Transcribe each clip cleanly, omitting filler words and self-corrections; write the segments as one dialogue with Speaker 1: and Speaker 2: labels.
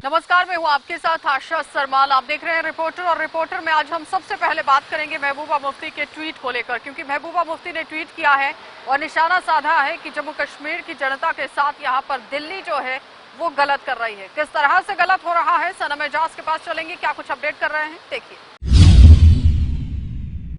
Speaker 1: नमस्कार, मैं हूं आपके साथ आशा सरमाल। आप देख रहे हैं रिपोर्टर, और रिपोर्टर में आज हम सबसे पहले बात करेंगे महबूबा मुफ्ती के ट्वीट को लेकर, क्योंकि महबूबा मुफ्ती ने ट्वीट किया है और निशाना साधा है कि जम्मू कश्मीर की जनता के साथ यहां पर दिल्ली जो है वो गलत कर रही है। किस तरह से गलत हो रहा है, सनम एजाज के पास चलेंगे, क्या कुछ अपडेट कर रहे हैं, देखिए।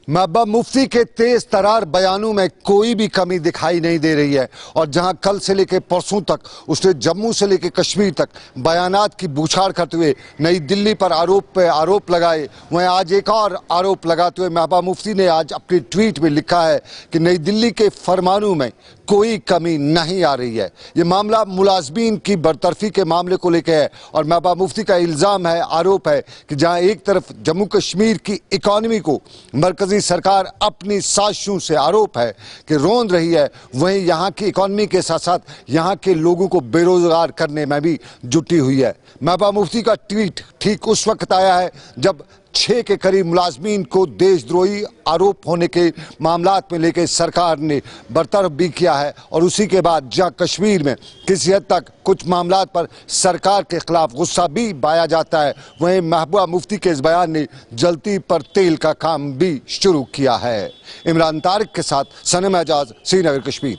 Speaker 2: महबूबा मुफ्ती के तेज तरार बयानों में कोई भी कमी दिखाई नहीं दे रही है, और जहां कल से लेकर परसों तक उसने जम्मू से लेकर कश्मीर तक बयानात की बौछार करते हुए नई दिल्ली पर आरोप लगाए, वहीं आज एक और आरोप लगाते हुए महबूबा मुफ्ती ने आज अपने ट्वीट में लिखा है कि नई दिल्ली के फरमानों में कोई कमी नहीं आ रही है। ये मामला मुलाजमीन की बरतरफी के मामले को लेकर है, और महबूबा मुफ्ती का इल्जाम है, आरोप है कि जहां एक तरफ जम्मू कश्मीर की इकॉनमी को मरकजी सरकार अपनी साजिशों से आरोप है कि रोंद रही है, वहीं यहां की इकॉनमी के साथ साथ यहां के लोगों को बेरोजगार करने में भी जुटी हुई है। महबूबा मुफ्ती का ट्वीट ठीक उस वक्त आया है जब 6 के करीब मुलाजमीन को देशद्रोही आरोप होने के मामलात में लेकर सरकार ने बरतरफ भी किया है, और उसी के बाद जहां कश्मीर में किसी हद तक कुछ मामलात पर सरकार के खिलाफ गुस्सा भी पाया जाता है, वहीं महबूबा मुफ्ती के इस बयान ने जलती पर तेल का काम भी शुरू किया है। इमरान तारिक के साथ सनम एजाज, श्रीनगर, कश्मीर।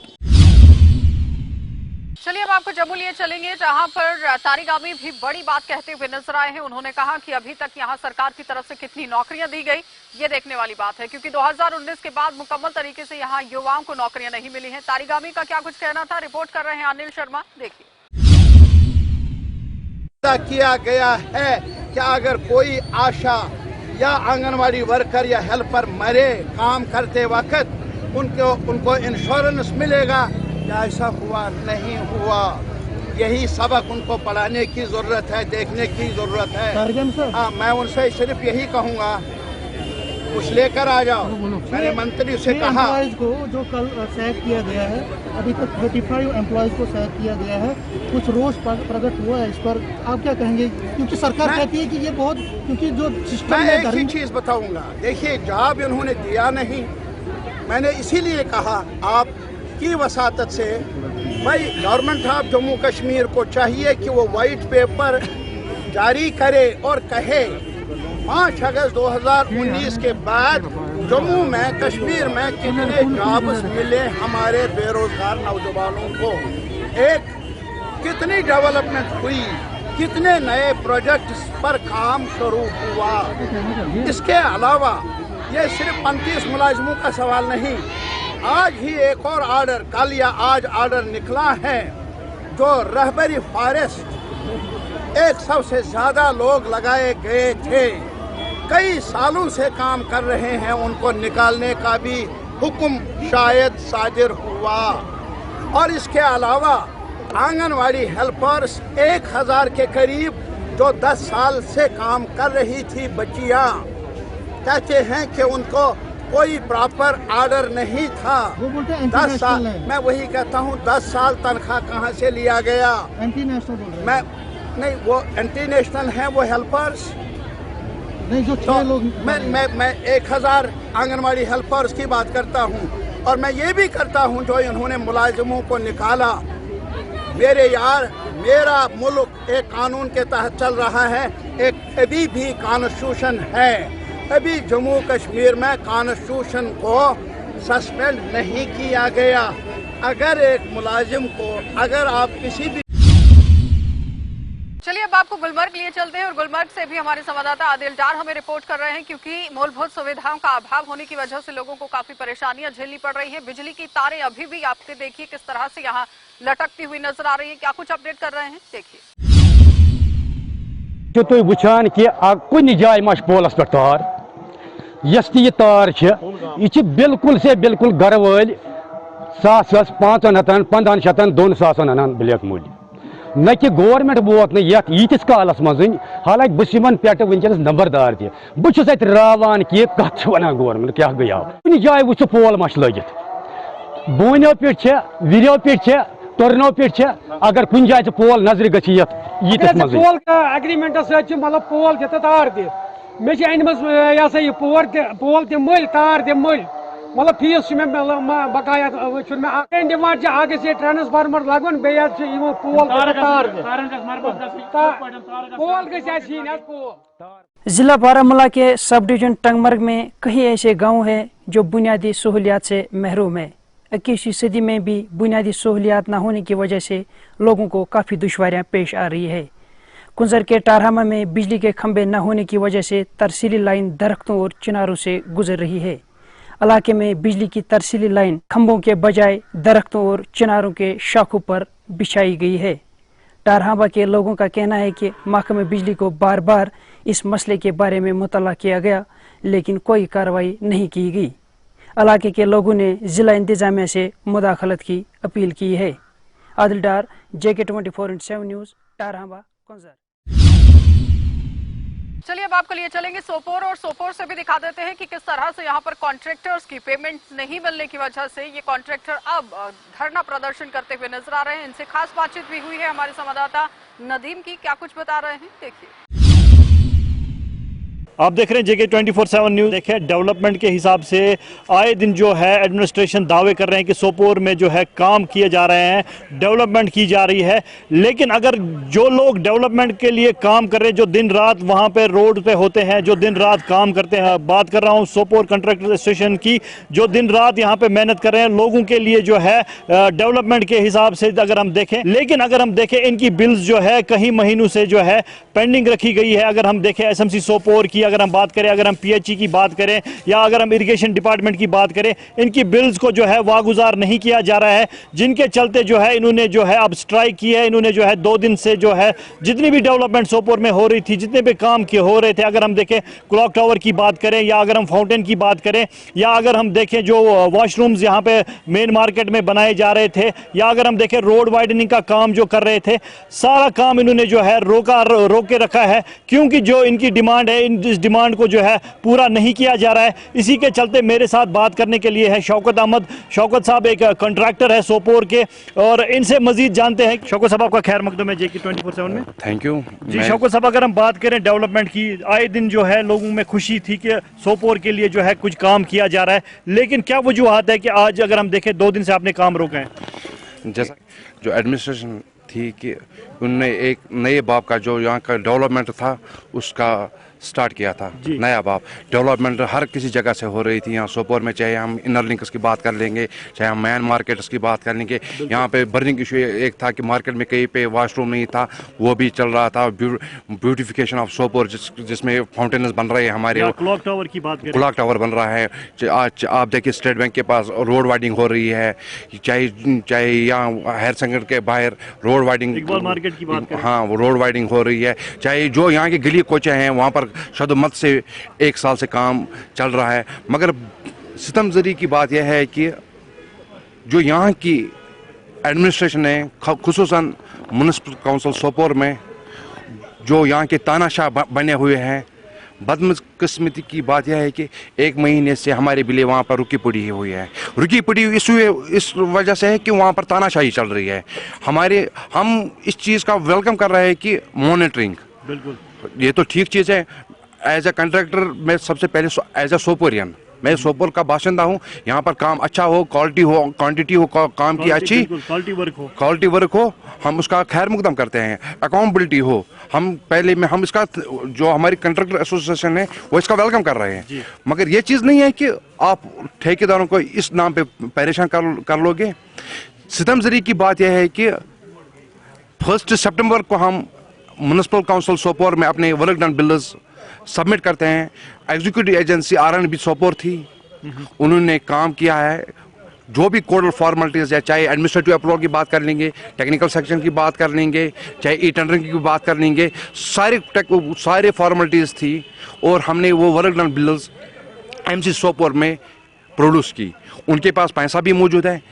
Speaker 1: चलिए अब आपको जम्मू लिए चलेंगे, जहां पर तारिक आमी भी बड़ी बात कहते हुए नजर आए हैं। उन्होंने कहा कि अभी तक यहां सरकार की तरफ से कितनी नौकरियां दी गई, ये देखने वाली बात है, क्योंकि 2019 के बाद मुकम्मल तरीके से यहां युवाओं को नौकरियां नहीं मिली हैं। तारिक आमी का क्या कुछ कहना था, रिपोर्ट कर रहे हैं अनिल शर्मा, देखिए।
Speaker 3: किया गया है कि अगर कोई आशा या आंगनवाड़ी वर्कर या हेल्पर मरे काम करते वक्त उनको इंश्योरेंस मिलेगा, ऐसा हुआ नहीं हुआ। यही सबक उनको पढ़ाने की जरूरत है, देखने की जरूरत है। हाँ, मैं उनसे सिर्फ यही कहूँगा, कुछ लेकर आ जाओ। मैंने मंत्री से कहा
Speaker 4: को जो कल सैक किया गया है, अभी तक 35 एम्प्लॉयज को सैक किया गया है, कुछ रोष प्रकट हुआ है इस पर, आप क्या कहेंगे? क्योंकि सरकार कहती है कि ये बहुत, क्योंकि जो सिस्टम
Speaker 3: मैं एक ही चीज बताऊंगा, देखिए जॉब इन्होंने दिया नहीं, मैंने इसीलिए कहा आप की वसातत से, भाई गवर्नमेंट ऑफ जम्मू कश्मीर को चाहिए कि वो वाइट पेपर जारी करे और कहे 5 अगस्त 2019 के बाद जम्मू में कश्मीर में कितने जॉब्स मिले हमारे बेरोजगार नौजवानों को, एक कितनी डेवलपमेंट हुई, कितने नए प्रोजेक्ट्स पर काम शुरू हुआ। इसके अलावा ये सिर्फ 35 मुलाजिमों का सवाल नहीं, आज ही एक और आर्डर, कल या आज आर्डर निकला है, जो रहबरी फॉरेस्ट 100 से ज्यादा लोग लगाए गए थे, कई सालों से काम कर रहे हैं, उनको निकालने का भी हुक्म शायद साजिर हुआ। और इसके अलावा आंगनवाड़ी हेल्पर्स 1000 के करीब जो 10 साल से काम कर रही थी बच्चियां, कहते हैं कि उनको कोई प्रॉपर ऑर्डर नहीं था। 10 साल, मैं वही कहता हूँ 10 साल तनख्वाह कहाँ से लिया गया?
Speaker 4: एंटी नेशनल बोल रहे हैं।
Speaker 3: मैं नहीं, वो एंटी नेशनल है, वो हेल्पर्स
Speaker 4: नहीं, जो 6 लोग।
Speaker 3: मैं 1000 आंगनवाड़ी हेल्पर्स की बात करता हूँ, और मैं ये भी करता हूँ जो इन्होंने मुलाजिमों को निकाला। मेरे यार, मेरा मुल्क एक कानून के तहत चल रहा है, एक अभी भी कॉन्स्टिट्यूशन है, अभी जम्मू कश्मीर में कॉन्स्टिट्यूशन को सस्पेंड नहीं किया गया। अगर एक मुलाजिम को, अगर आप किसी भी,
Speaker 1: चलिए अब आपको गुलमर्ग लिए चलते हैं, और गुलमर्ग से भी हमारे संवाददाता आदिल डार हमें रिपोर्ट कर रहे हैं, क्योंकि मूलभूत सुविधाओं का अभाव होने की वजह से लोगों को काफी परेशानियां झेलनी पड़ रही हैं। बिजली की तारें अभी भी आपके देखिए किस तरह से यहाँ लटकती हुई नजर आ रही है। क्या कुछ अपडेट कर रहे हैं, देखिए।
Speaker 5: तुम वुचान कि कुन जाय मा पोलस पे तार, यस ये तार यह बिल्कुल से बिल्कुल घर वल 100 500 1500 2000 अनान ब्लैक मूल्य, न कि गवर्नमेंट वोत नीतिस कालस मज। हालांकि बन पे वनकस नंबरदार तह, बहुत रावान कि कत वन गवर्नमेंट क्या गया कुछ जाए वो पोल मा लगित, बोनो पे विरो पे टर्नो पे, अगर कुछ जाए पोल नजर गीतस
Speaker 6: पोल का एग्रीमेंट मतलब पोल तार मे अनम पोल पोल मल तार मल मतलब फीस में बकाया में डिमांड आगे से ट्रांसफार्मर लगन बे पोल पोल पोल।
Speaker 7: जिला बारामूला के सब डिवीजन टंगमर्ग में कई ऐसे गांव हैं जो बुनियादी सहूलियात से महरूम है। 21वीं सदी में भी बुनियादी सहूलियात न होने की वजह से लोगों को काफ़ी दुश्वारियां पेश आ रही है। कुंजर के टारहामा में बिजली के खंभे न होने की वजह से तरसीली लाइन दरख्तों और चिनारों से गुजर रही है। इलाके में बिजली की तरसीली लाइन खंभों के बजाय दरख्तों और चिनारों के शाखों पर बिछाई गई है। टारहामा के लोगों का कहना है कि महकमे बिजली को बार बार इस मसले के बारे में मुतल्ला किया गया, लेकिन कोई कार्रवाई नहीं की गई। इलाके के लोगों ने जिला इंतजामिया से मुदाखलत की अपील की है। आदिल डार, JK 24/7 न्यूज़, टारहामा, कुंजर।
Speaker 1: चलिए अब आपके लिए चलेंगे सोपोर, और सोपोर से भी दिखा देते हैं कि किस तरह से यहाँ पर कॉन्ट्रैक्टर्स की पेमेंट नहीं मिलने की वजह से ये कॉन्ट्रैक्टर अब धरना प्रदर्शन करते हुए नजर आ रहे हैं। इनसे खास बातचीत भी हुई है हमारे संवाददाता नदीम की, क्या कुछ बता रहे हैं देखिए।
Speaker 8: आप देख रहे हैं JK 24/7 न्यूज़। देखें, डेवलपमेंट के हिसाब से आए दिन जो है एडमिनिस्ट्रेशन दावे कर रहे हैं कि सोपोर में जो है काम किए जा रहे हैं, डेवलपमेंट की जा रही है, लेकिन अगर जो लोग डेवलपमेंट के लिए काम कर रहे हैं, जो दिन रात वहां पे रोड पे होते हैं, जो दिन रात काम करते हैं, बात कर रहा हूं सोपोर कंट्रैक्टर एसोसिएशन की, जो दिन रात यहाँ पे मेहनत कर रहे हैं लोगों के लिए जो है डेवलपमेंट के हिसाब से अगर हम देखें, लेकिन अगर हम देखें इनकी बिल्स जो है कई महीनों से जो है पेंडिंग रखी गई है। अगर हम देखें SMC सोपोर की अगर हम बात करें, अगर हम PHE की बात करें, या अगर हम इरिगेशन डिपार्टमेंट की बात करें, इनकी बिल्स को जो है वागुजार नहीं किया जा रहा है, जिनके चलते जो है इन्होंने जो है अब स्ट्राइक की है। इन्होंने जो है 2 दिन से जो है जितनी भी डेवलपमेंट सोपोर में हो रही थी, जितने भी काम के हो रहे थे, अगर हम देखें क्लॉक टावर की बात करें, या अगर हम फाउंटेन की बात करें, या अगर हम देखें जो वॉशरूम्स यहाँ पे मेन मार्केट में बनाए जा रहे थे, या अगर हम देखें रोड वाइडनिंग का काम जो कर रहे थे, सारा काम इन्होंने जो है रोक के रखा है, क्योंकि जो इनकी डिमांड है, इस डिमांड को जो है पूरा नहीं किया जा रहा है। इसी के चलते मेरे साथ बात करने के लिए है शौकत अहमद। शौकत साहब एक कॉन्ट्रैक्टर है सोपोर के, और इनसे मजीद जानते हैं। शौकत साहब, आपका खैर मकदम है JK 24/7 में।
Speaker 9: थैंक यू
Speaker 8: जी शौकत साहब, अगर हम बात करें डेवलपमेंट की, आए दिन जो है लोगों में खुशी थी कि सोपोर के लिए जो है कुछ काम किया जा रहा है, लेकिन क्या वजूहत है कि आज अगर हम देखें 2 दिन से आपने काम रोका है?
Speaker 9: जैसा जो एडमिनिस्ट्रेशन थी कि उनने एक नए बाप का जो यहाँ का डेवलपमेंट था उसका स्टार्ट किया था। नया बाप डेवलपमेंट हर किसी जगह से हो रही थी यहाँ सोपोर में, चाहे हम इनर लिंक्स की बात कर लेंगे, चाहे हम मैन मार्केट्स की बात कर लेंगे। यहाँ पे बर्निंग इशू एक था कि मार्केट में कहीं पे वॉशरूम नहीं था, वो भी चल रहा था। ब्यूटिफिकेशन ऑफ सोपोर जिसमें फाउंटेन्स बन रहे हैं हमारे,
Speaker 8: क्लॉक टावर की बात करें,
Speaker 9: क्लॉक टावर बन रहा है। आज आप देखिए स्टेट बैंक के पास रोड वाइडिंग हो रही है, चाहे यहाँ हायर सेकेंडरी के बाहर रोड वाइडिंग,
Speaker 8: इकबाल मार्केट की बात करें,
Speaker 9: हाँ वो रोड वाइडिंग हो रही है। चाहे जो यहाँ के गली कोचे हैं वहाँ पर शदमत से 1 साल से काम चल रहा है। मगर सितमजरी की बात यह है कि जो यहाँ की एडमिनिस्ट्रेशन है, खुसूसन म्युनिसिपल काउंसिल सोपोर में जो यहाँ के तानाशाह बने हुए हैं, बदकिस्मती की बात यह है कि 1 महीने से हमारे बिले वहाँ पर रुकी पड़ी हुई है। रुकी पड़ी इस वजह से है कि वहाँ पर तानाशाही चल रही है। हम इस चीज़ का वेलकम कर रहे हैं कि मॉनिटरिंग, बिल्कुल ये तो ठीक चीज़ है। एज ए कंट्रैक्टर मैं सबसे पहले एज ए सोपोरियन, मैं सोपोर का बाशिंदा हूँ। यहाँ पर काम अच्छा हो, क्वालिटी हो, क्वांटिटी हो, काम की अच्छी क्वालिटी वर्क हो, हम उसका खैर मुकदम करते हैं। अकाउंटेबिलिटी हो, हम इसका जो हमारी कंट्रैक्टर एसोसिएशन है वो इसका वेलकम कर रहे हैं। मगर ये चीज़ नहीं है कि आप ठेकेदारों को इस नाम पे परेशान कर लोगे। सितमजरी की बात यह है कि 1 सितंबर को हम म्युनिसिपल काउंसिल सोपोर में अपने वर्क डन बिल्स सबमिट करते हैं। एग्जीक्यूटिव एजेंसी RNB सोपोर थी, उन्होंने काम किया है। जो भी कोडल फॉर्मेलिटीज़ है, चाहे एडमिनिस्ट्रेटिव अप्रूवल की बात कर लेंगे, टेक्निकल सेक्शन की बात कर लेंगे, चाहे टेंडरिंग की बात कर लेंगे, सारे फॉर्मेलिटीज़ थी और हमने वो work done bills MC Sopore में प्रोड्यूस की। उनके पास पैसा भी मौजूद है।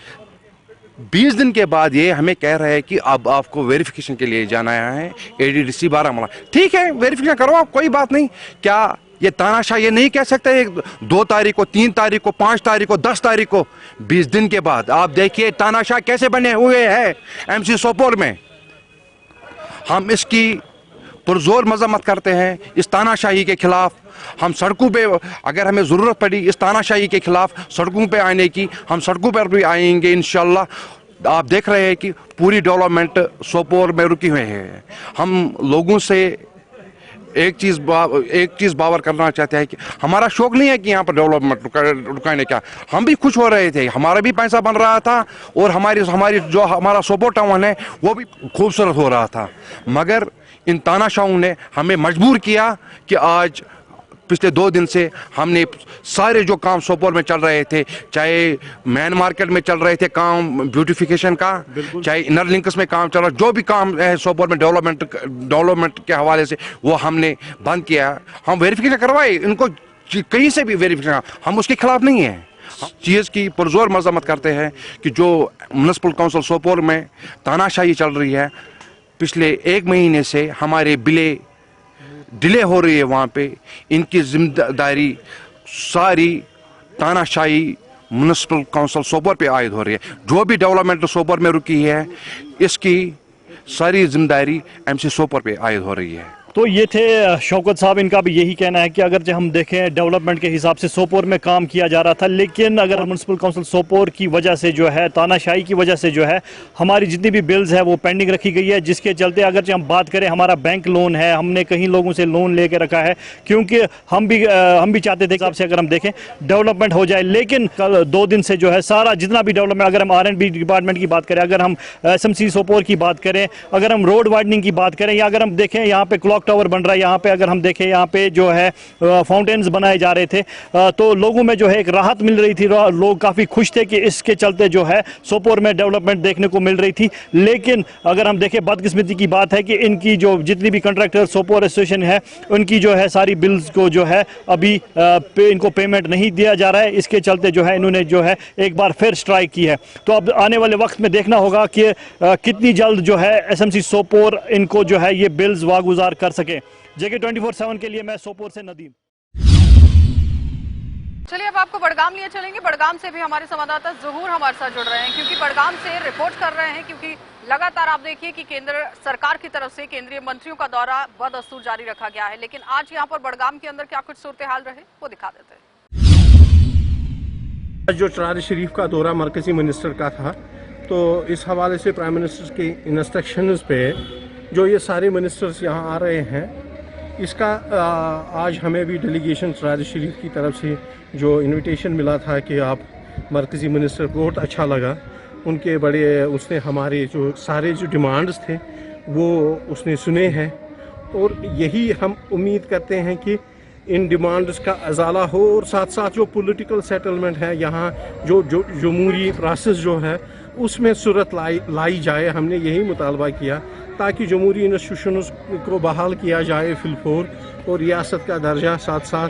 Speaker 9: 20 दिन के बाद ये हमें कह रहे हैं कि अब आपको वेरिफिकेशन के लिए जाना है ADDC बारामूला। ठीक है, वेरिफिकेशन करो आप, कोई बात नहीं। क्या ये तानाशाह ये नहीं कह सकते 2 तारीख को, 3 तारीख को, 5 तारीख को, 10 तारीख को? 20 दिन के बाद आप देखिए तानाशाह कैसे बने हुए हैं MC सोपोर में। हम इसकी पुरजोर मजम्मत करते हैं इस तानाशाही के खिलाफ। हम सड़कों पे, अगर हमें ज़रूरत पड़ी इस तानाशाही के खिलाफ सड़कों पे आने की, हम सड़कों पर भी आएंगे इंशाल्लाह। आप देख रहे हैं कि पूरी डेवलपमेंट सोपोर में रुकी हुई है। हम लोगों से एक चीज़ बावर करना चाहते हैं कि हमारा शौक नहीं है कि यहाँ पर डेवलपमेंट रुकाने का। हम भी खुश हो रहे थे, हमारा भी पैसा बन रहा था और हमारी जो हमारा सोपोर टाउन है वो भी खूबसूरत हो रहा था। मगर इन तानाशाहों ने हमें मजबूर किया कि आज पिछले 2 दिन से हमने सारे जो काम सोपोर में चल रहे थे, चाहे मैन मार्केट में चल रहे थे काम ब्यूटिफिकेशन का, चाहे इनर लिंक्स में काम चल रहा, जो भी काम है सोपोर में डेवलपमेंट के हवाले से वो हमने बंद किया। हम वेरिफिकेशन करवाए, इनको कहीं से भी वेरिफिकेशन, हम उसके खिलाफ नहीं हैं। चीज़ की पुरजोर मजम्मत करते हैं कि जो म्युनिसिपल काउंसिल सोपोर में तानाशाही चल रही है, पिछले 1 महीने से हमारे बिले डिले हो रही है वहाँ पे, इनकी जिम्मेदारी सारी तानाशाही म्युनिसिपल काउंसिल सोपोर पे आयद हो रही है। जो भी डेवलपमेंट सोपोर में रुकी है इसकी सारी जिम्मेदारी एमसी सोपोर पे आयद हो रही है।
Speaker 8: तो ये थे शौकत साहब, इनका भी यही कहना है कि अगर जब हम देखें डेवलपमेंट के हिसाब से सोपोर में काम किया जा रहा था, लेकिन अगर म्युनिसिपल काउंसिल सोपोर की वजह से जो है, तानाशाही की वजह से जो है, हमारी जितनी भी बिल्स है वो पेंडिंग रखी गई है, जिसके चलते अगर हम बात करें हमारा बैंक लोन है, हमने कहीं लोगों से लोन लेके रखा है क्योंकि हम भी चाहते थे हिसाब से अगर हम देखें डेवलपमेंट हो जाए। लेकिन कल 2 दिन से जो है सारा जितना भी डेवलपमेंट, अगर हम R&B डिपार्टमेंट की बात करें, अगर हम SMC सोपोर की बात करें, अगर हम रोड वाइडनिंग की बात करें, या अगर हम देखें यहाँ पे क्लॉक टावर बन रहा है, यहाँ पे अगर हम देखें यहाँ पे जो है फाउंटेन्स बनाए जा रहे थे, तो लोगों में जो है एक राहत मिल रही थी, लोग काफ़ी खुश थे कि इसके चलते जो है सोपोर में डेवलपमेंट देखने को मिल रही थी। लेकिन अगर हम देखें बदकिस्मती की बात है कि इनकी जो जितनी भी कंट्रैक्टर सोपोर एसोसिएशन है उनकी जो है सारी बिल्स को जो है अभी इनको पेमेंट नहीं दिया जा रहा है। इसके चलते जो है इन्होंने जो है एक बार फिर स्ट्राइक की है। तो अब आने वाले वक्त में देखना होगा कि कितनी जल्द जो है SMC सोपोर इनको जो है ये बिल्स वागुजार कर सके। JK 24/7 के लिए मैं सोपोर से नदीम।
Speaker 1: चलिए अब आपको बड़गाम लिए चलेंगे। बड़गाम से भी हमारे संवाददाता ज़हूर हमारे साथ जुड़ रहे हैं, क्योंकि बड़गाम से रिपोर्ट कर रहे हैं, क्योंकि लगातार आप देखिए कि केंद्र सरकार की तरफ से केंद्रीय मंत्रियों का दौरा बदस्तूर जारी रखा गया है। लेकिन आज यहाँ पर बड़गाम के अंदर क्या कुछ सूरत हाल रहे वो दिखा देते हैं।
Speaker 3: आज जो चरार शरीफ का दौरा मरकजी मिनिस्टर का था, तो इस हवाले से प्राइम मिनिस्टर के इंस्ट्रक्शंस पे जो ये सारे मिनिस्टर्स यहाँ आ रहे हैं, इसका आज हमें भी डेलीगेशन चरार शरीफ की तरफ से जो इनविटेशन मिला था कि आप मरकज़ी मिनिस्टर को बहुत अच्छा लगा, उनके बड़े उसने हमारे जो सारे जो डिमांड्स थे वो उसने सुने हैं, और यही हम उम्मीद करते हैं कि इन डिमांड्स का अजाला हो, और साथ साथ जो पॉलिटिकल सेटलमेंट है यहाँ जो जमहूरी प्रोसेस जो है उसमें सूरत लाई जाए। हमने यही मुतालबा किया ताकि जमहूरी इंस्टीट्यूशंस को बहाल किया जाए फिलफोर, और रियासत का दर्जा साथ साथ,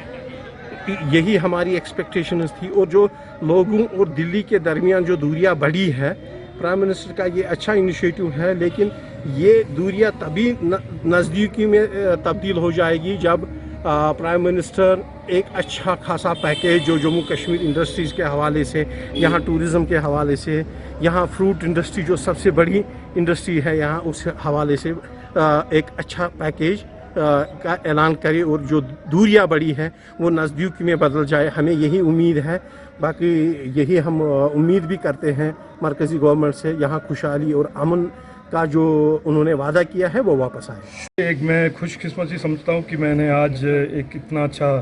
Speaker 3: यही हमारी एक्सपेक्टेशंस थी। और जो लोगों और दिल्ली के दरमियान जो दूरियां बढ़ी है, प्राइम मिनिस्टर का ये अच्छा इनिशिएटिव है, लेकिन ये दूरियां तभी नज़दीकी में तब्दील हो जाएगी जब प्राइम मिनिस्टर एक अच्छा खासा पैकेज जो जम्मू कश्मीर इंडस्ट्रीज़ के हवाले से, यहाँ टूरिज़म के हवाले से, यहाँ फ्रूट इंडस्ट्री जो सबसे बड़ी इंडस्ट्री है यहाँ, उस हवाले से एक अच्छा पैकेज का ऐलान करे, और जो दूरियां बड़ी हैं वो नज़दीकी में बदल जाए। हमें यही उम्मीद है, बाकी यही हम उम्मीद भी करते हैं मरकज़ी गवर्नमेंट से, यहाँ खुशहाली और अमन का जो उन्होंने वादा किया है वो वापस आए।
Speaker 10: एक मैं खुशकिस्मती समझता हूँ कि मैंने आज एक इतना अच्छा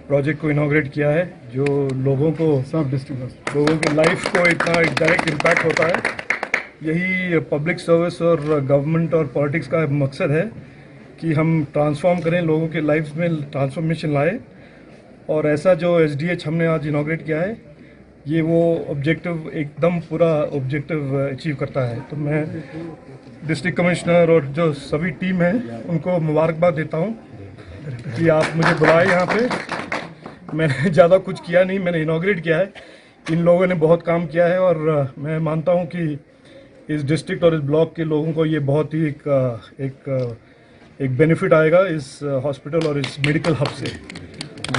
Speaker 10: प्रोजेक्ट को इनॉग्रेट किया है जो लोगों की लाइफ को इतना एक डायरेक्ट इम्पैक्ट होता है। यही पब्लिक सर्विस और गवर्नमेंट और पॉलिटिक्स का मकसद है कि हम ट्रांसफॉर्म करें, लोगों के लाइफ में ट्रांसफॉर्मेशन लाए, और ऐसा जो SDH हमने आज इनॉग्रेट किया है ये वो ऑब्जेक्टिव एकदम पूरा ऑब्जेक्टिव अचीव करता है। तो मैं डिस्ट्रिक्ट कमिश्नर और जो सभी टीम है उनको मुबारकबाद देता हूँ कि आप मुझे बुलाए यहाँ पे। मैंने ज़्यादा कुछ किया नहीं, मैंने इनॉग्रेट किया है। इन लोगों ने बहुत काम किया है, और मैं मानता हूँ कि इस डिस्ट्रिक्ट और इस ब्लॉक के लोगों को ये बहुत ही एक बेनिफिट आएगा इस हॉस्पिटल और इस मेडिकल हब से।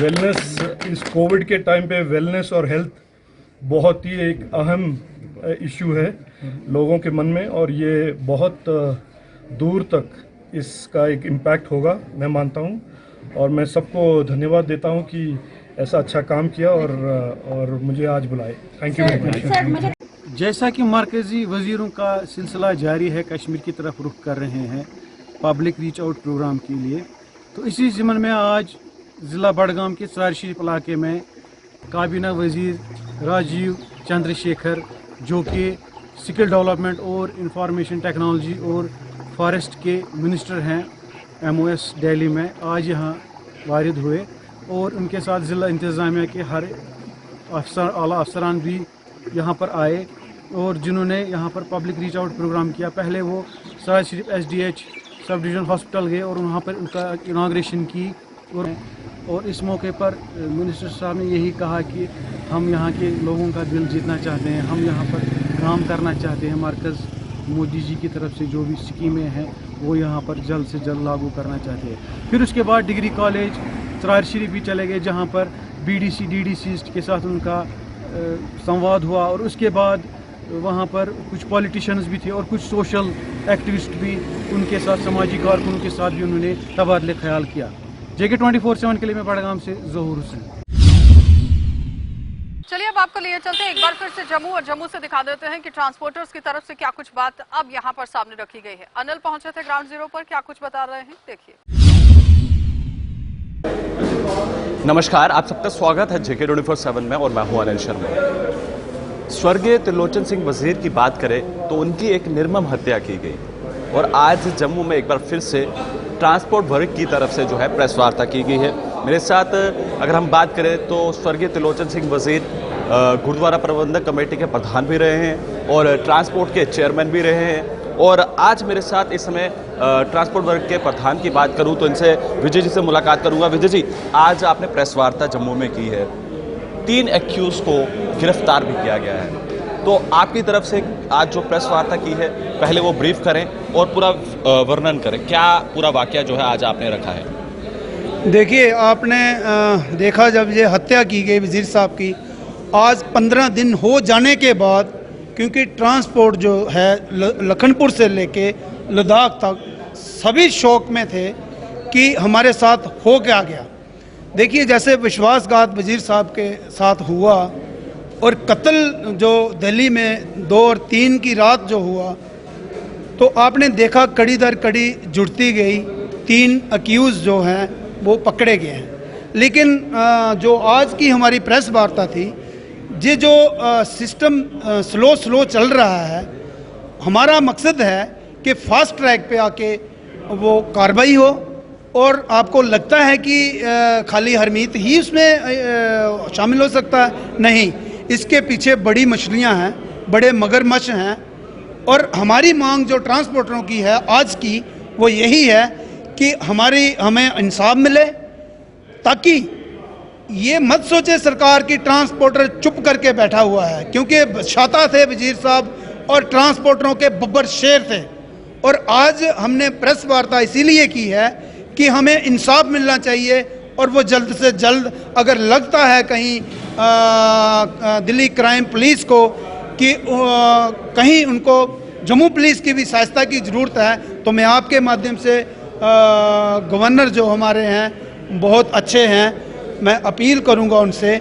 Speaker 10: वेलनेस, इस कोविड के टाइम पे वेलनेस और हेल्थ बहुत ही एक अहम इशू है लोगों के मन में, और ये बहुत दूर तक इसका एक इम्पैक्ट होगा, मैं मानता हूँ। और मैं सबको धन्यवाद देता हूँ कि ऐसा अच्छा काम किया और मुझे आज बुलाए। Thank you very much.
Speaker 11: जैसा कि मरकज़ी वज़ीरों का सिलसिला जारी है, कश्मीर की तरफ रुख कर रहे हैं पब्लिक रीच आउट प्रोग्राम के लिए, तो इसी ज़िम्न में आज ज़िला बडगाम के चार शरीफ इलाके में काबीना वज़ीर राजीव चंद्रशेखर, जो कि स्किल डेवलपमेंट और इंफॉर्मेशन टेक्नोलॉजी और फॉरेस्ट के मिनिस्टर हैं MOS दिल्ली में, आज यहाँ वारिद हुए और उनके साथ ज़िला इंतज़ामिया के हर अफसर आला अफसरान भी यहाँ पर आए और जिन्होंने यहाँ पर पब्लिक रीच आउट प्रोग्राम किया। पहले वो सराज शरीफ SDH सब डिवीज़न हॉस्पिटल गए और वहाँ पर उनका इनाग्रेशन की और इस मौके पर मिनिस्टर साहब ने यही कहा कि हम यहाँ के लोगों का दिल जीतना चाहते हैं, हम यहाँ पर काम करना चाहते हैं। मरकज़ मोदी जी की तरफ से जो भी स्कीमें हैं वो यहाँ पर जल्द से जल्द लागू करना चाहते हैं। फिर उसके बाद डिग्री कॉलेज चार शरीफ भी चले गए, जहाँ पर BDC DDC के साथ उनका संवाद हुआ और उसके बाद वहाँ पर कुछ पॉलिटिशियंस भी थे और कुछ सोशल एक्टिविस्ट भी, उनके साथ समाजी कारकुनों के साथ भी उन्होंने तबादले ख्याल किया। JK 24/7 के लिए मैं बडगाम से ज़हूर हुसैन।
Speaker 1: चलिए अब आपको लिए चलते हैं एक बार फिर से जम्मू, और जम्मू से दिखा देते हैं कि ट्रांसपोर्टर्स की तरफ से क्या कुछ बात अब यहाँ पर सामने रखी गई है। अनिल पहुंचे थे ग्राउंड जीरो पर, क्या कुछ बता रहे हैं देखिए।
Speaker 12: नमस्कार, आप सबका स्वागत है JK 24/7 में और मैं हूं अनिल शर्मा। स्वर्गीय त्रिलोचन सिंह वजीर की बात करें तो उनकी एक निर्मम हत्या की गई और आज जम्मू में एक बार फिर से ट्रांसपोर्ट वर्ग की तरफ से जो है प्रेस वार्ता की गई है। मेरे साथ अगर हम बात करें तो स्वर्गीय त्रिलोचन सिंह वजीर गुरुद्वारा प्रबंधक कमेटी के प्रधान भी रहे हैं और ट्रांसपोर्ट के चेयरमैन भी रहे हैं। और आज मेरे साथ इस समय ट्रांसपोर्ट वर्ग के प्रधान की बात करूं तो इनसे विजय जी से मुलाकात करूंगा। विजय जी, आज आपने प्रेस वार्ता जम्मू में की है, 3 एक्यूज को गिरफ्तार भी किया गया है, तो आपकी तरफ से आज जो प्रेस वार्ता की है पहले वो ब्रीफ करें और पूरा वर्णन करें, क्या पूरा वाकया जो है आज आपने रखा है।
Speaker 13: देखिए, आपने देखा जब ये हत्या की गई वजीर साहब की, आज 15 दिन हो जाने के बाद, क्योंकि ट्रांसपोर्ट जो है लखनपुर से लेके लद्दाख तक सभी शौक में थे कि हमारे साथ हो क्या गया। देखिए, जैसे विश्वासघात वजीर साहब के साथ हुआ और कत्ल जो दिल्ली में 2 और 3 की रात जो हुआ, तो आपने देखा कड़ी दर कड़ी जुड़ती गई, 3 अक्यूज़ जो हैं वो पकड़े गए हैं। लेकिन जो आज की हमारी प्रेस वार्ता थी, ये जो सिस्टम स्लो चल रहा है, हमारा मकसद है कि फास्ट ट्रैक पे आके वो कार्रवाई हो। और आपको लगता है कि खाली हरमीत ही उसमें शामिल हो सकता है? नहीं, इसके पीछे बड़ी मछलियां हैं, बड़े मगरमच्छ हैं। और हमारी मांग जो ट्रांसपोर्टरों की है आज की, वो यही है कि हमें इंसाफ मिले, ताकि ये मत सोचे सरकार की ट्रांसपोर्टर चुप करके बैठा हुआ है, क्योंकि छाता थे वजीर साहब और ट्रांसपोर्टरों के बब्बर शेर थे। और आज हमने प्रेस वार्ता इसीलिए की है कि हमें इंसाफ मिलना चाहिए और वो जल्द से जल्द, अगर लगता है कहीं दिल्ली क्राइम पुलिस को कि कहीं उनको जम्मू पुलिस की भी सहायता की ज़रूरत है, तो मैं आपके माध्यम से गवर्नर जो हमारे हैं बहुत अच्छे हैं, मैं अपील करूंगा उनसे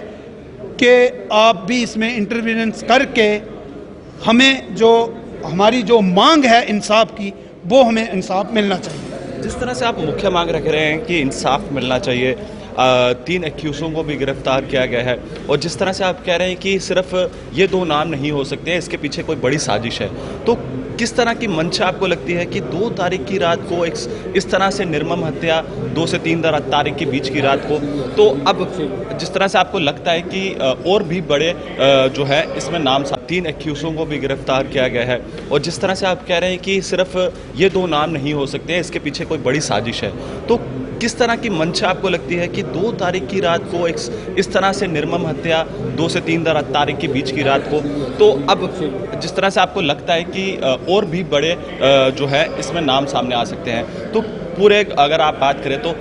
Speaker 13: कि आप भी इसमें इंटरवेनेंस करके हमें जो हमारी जो मांग है इंसाफ की, वो हमें इंसाफ मिलना चाहिए।
Speaker 12: जिस तरह से आप मुख्य मांग रख रहे हैं कि इंसाफ मिलना चाहिए, 3 एक्यूज़ों को भी गिरफ्तार किया गया है, और जिस तरह से आप कह रहे हैं कि सिर्फ ये 2 नाम नहीं हो सकते हैं, इसके पीछे कोई बड़ी साजिश है, तो किस तरह की मंशा आपको लगती है कि 2 तारीख की रात को इस तरह से निर्मम हत्या, 2 से 3 तारीख के बीच की रात को, तो अब जिस तरह से आपको लगता है कि और भी बड़े जो है इसमें नाम 3 एक्यूज़ों को भी गिरफ्तार किया गया है, और जिस तरह से आप कह रहे हैं कि सिर्फ ये 2 नाम नहीं हो सकते हैं, इसके पीछे कोई बड़ी साजिश है, तो किस तरह की मंशा आपको लगती है कि 2 तारीख की रात को इस तरह से निर्मम हत्या, 2 से 3 तारीख के बीच की रात को, तो अब जिस तरह से आपको लगता है कि और भी बड़े जो है इसमें नाम सामने आ सकते हैं, तो पूरे अगर आप बात करें तो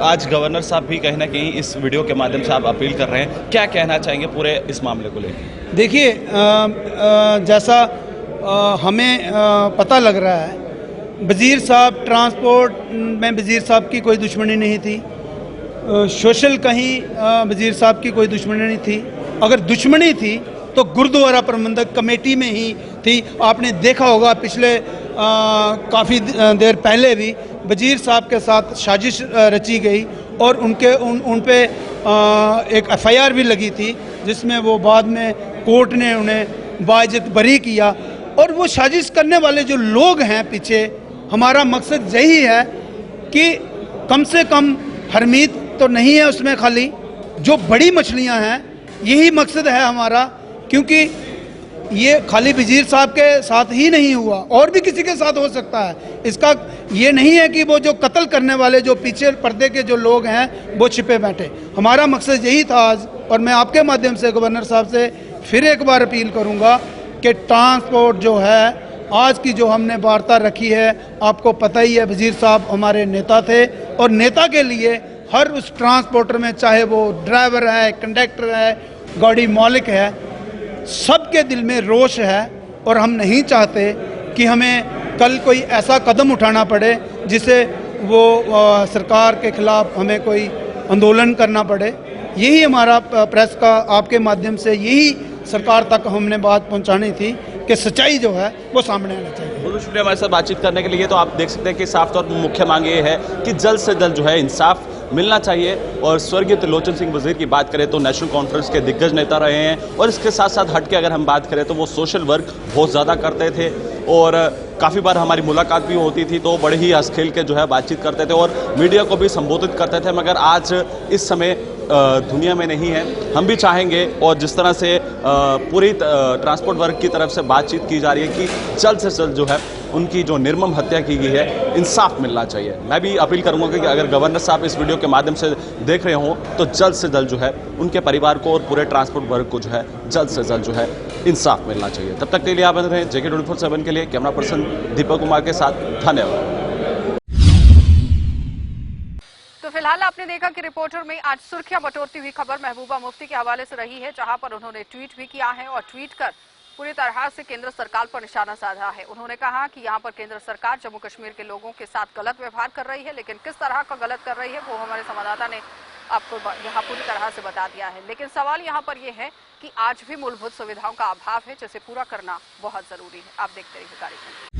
Speaker 12: आज गवर्नर साहब भी कहीं ना कहीं इस वीडियो के माध्यम से आप अपील कर रहे हैं, क्या कहना चाहेंगे पूरे इस मामले को लेकर?
Speaker 13: देखिए, जैसा हमें पता लग रहा है वज़ीर साहब ट्रांसपोर्ट में वज़ीर साहब की कोई दुश्मनी नहीं थी, सोशल कहीं वज़ीर साहब की कोई दुश्मनी नहीं थी। अगर दुश्मनी थी तो गुरुद्वारा प्रबंधक कमेटी में ही थी। आपने देखा होगा पिछले काफ़ी देर पहले भी वज़ीर साहब के साथ साजिश रची गई और उन पे एक एफआईआर भी लगी थी, जिसमें वो बाद में कोर्ट ने उन्हें बाइज्जत बरी किया। और वो साजिश करने वाले जो लोग हैं पीछे, हमारा मकसद यही है कि कम से कम हरमीत तो नहीं है उसमें, खाली जो बड़ी मछलियां हैं, यही मकसद है हमारा। क्योंकि ये खाली वज़ीर साहब के साथ ही नहीं हुआ, और भी किसी के साथ हो सकता है। इसका ये नहीं है कि वो जो कत्ल करने वाले जो पीछे पर्दे के जो लोग हैं वो छिपे बैठे। हमारा मकसद यही था आज, और मैं आपके माध्यम से गवर्नर साहब से फिर एक बार अपील करूंगा कि ट्रांसपोर्ट जो है, आज की जो हमने वार्ता रखी है, आपको पता ही है वज़ीर साहब हमारे नेता थे, और नेता के लिए हर उस ट्रांसपोर्टर में, चाहे वो ड्राइवर है, कंडक्टर है, गाड़ी मालिक है, सबके दिल में रोष है। और हम नहीं चाहते कि हमें कल कोई ऐसा कदम उठाना पड़े जिसे वो सरकार के खिलाफ हमें कोई आंदोलन करना पड़े। यही हमारा प्रेस का आपके माध्यम से यही सरकार तक हमने बात पहुंचानी थी कि सच्चाई जो है वो सामने आना चाहिए।
Speaker 12: बहुत शुक्रिया हमारे साथ बातचीत करने के लिए। तो आप देख सकते हैं कि साफ तौर पर मुख्य मांग ये है कि जल्द से जल्द जो है इंसाफ मिलना चाहिए। और स्वर्गीय त्रिलोचन सिंह वजीर की बात करें तो नेशनल कॉन्फ्रेंस के दिग्गज नेता रहे हैं, और इसके साथ साथ हट के अगर हम बात करें तो वो सोशल वर्क बहुत ज़्यादा करते थे, और काफ़ी बार हमारी मुलाकात भी होती थी तो बड़े ही हंस खेल के जो है बातचीत करते थे और मीडिया को भी संबोधित करते थे। मगर आज इस समय दुनिया में नहीं है। हम भी चाहेंगे, और जिस तरह से पूरी ट्रांसपोर्ट वर्ग की तरफ से बातचीत की जा रही है कि जल्द से जल्द जो है उनकी जो निर्मम हत्या की गई है, इंसाफ मिलना चाहिए। मैं भी अपील करूंगा कि अगर गवर्नर साहब इस वीडियो के माध्यम से देख रहे हों तो जल्द से जल्द जो है उनके परिवार को और पूरे ट्रांसपोर्ट वर्ग को जो है जल्द से जल्द जो है इंसाफ मिलना चाहिए। तब तक के लिए आप बने रहें JK24/7 के लिए। कैमरा पर्सन दीपक कुमार के साथ, धन्यवाद।
Speaker 1: तो फिलहाल आपने देखा कि रिपोर्टर में आज सुर्खियां बटोरती हुई खबर महबूबा मुफ्ती के हवाले से रही है, जहां पर उन्होंने ट्वीट भी किया है और ट्वीट कर पूरी तरह से केंद्र सरकार पर निशाना साधा है। उन्होंने कहा कि यहां पर केंद्र सरकार जम्मू कश्मीर के लोगों के साथ गलत व्यवहार कर रही है, लेकिन किस तरह का गलत कर रही है वो हमारे संवाददाता ने आपको यहाँ पूरी तरह से बता दिया है। लेकिन सवाल यहाँ पर यह है कि आज भी मूलभूत सुविधाओं का अभाव है, जिसे पूरा करना बहुत जरूरी है। आप देखते रहिए कार्यक्रम।